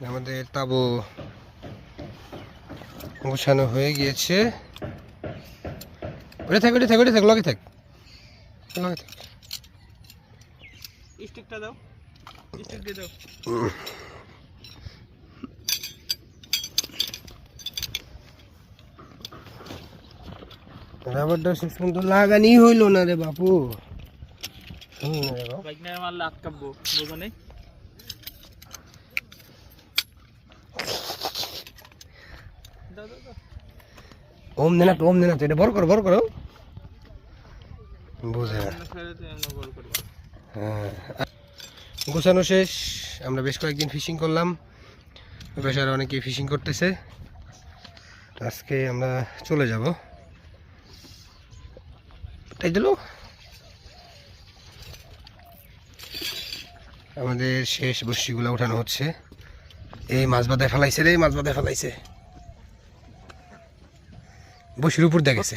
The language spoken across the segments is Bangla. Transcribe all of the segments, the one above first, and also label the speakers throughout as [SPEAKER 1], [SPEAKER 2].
[SPEAKER 1] আমাদের তাবু গোছানো হয়ে গিয়েছে। ওটা থাক, ওটা থাক, ওটা থাক, লগে থাক, লগে থাক।
[SPEAKER 2] স্টিকটা দাও, স্টিক দিয়ে দাও।
[SPEAKER 1] রাবারটা শেষ পর্যন্ত লাগানি হইল না রে বাপু।
[SPEAKER 2] বাইক নিয়ে মারলে আটকাবো, বোঝো নেই? দাও দাও দাও।
[SPEAKER 1] ওম দেনা তো, ওম দেনা তো, এটা বড় করো, বড় করো। বুঝে না। হ্যাঁ, গোছানো শেষ। আমরা বেশ কয়েকদিন ফিশিং করলাম, পেশার অনেকেই ফিশিং করতেছে। আজকে আমরা চলে যাব। তাই দিল আমাদের শেষ বর্ষিগুলো উঠানো হচ্ছে। এই মাছ বাদায় ফেলাইছে রে, মাছ বাদায় ফেলাইছে। বসির উপর দেখেছে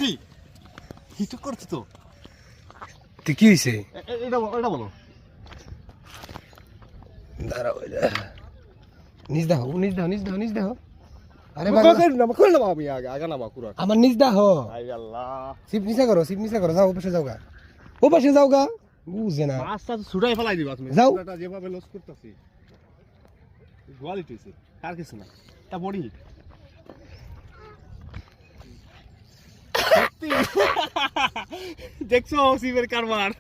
[SPEAKER 2] কিছু করছো তো?
[SPEAKER 1] তুই কি হয়েছে?
[SPEAKER 2] এটা বলো।
[SPEAKER 1] দাঁড়াও, নিজ দাও, নিজ দাও, নিজ দাও, নিজ দাও। আরে
[SPEAKER 2] আমি আগা নামা পুরো।
[SPEAKER 1] আমার নিজ দাও।
[SPEAKER 2] আই আল্লাহ,
[SPEAKER 1] সিপ নিচা করো, সিপ নিচা করো। যাও, ও পাশে যাও গা, ও পাশে যাও গা। বুঝে না,
[SPEAKER 2] মাছটা ছুটাই ফেলাই দিবা তুমি।
[SPEAKER 1] যাও।
[SPEAKER 2] এটা যেভাবে লস করতেছি কোয়ালিটি আছে, আর কিছু না। এটা বড়ি দেখছো সিবের কারবার।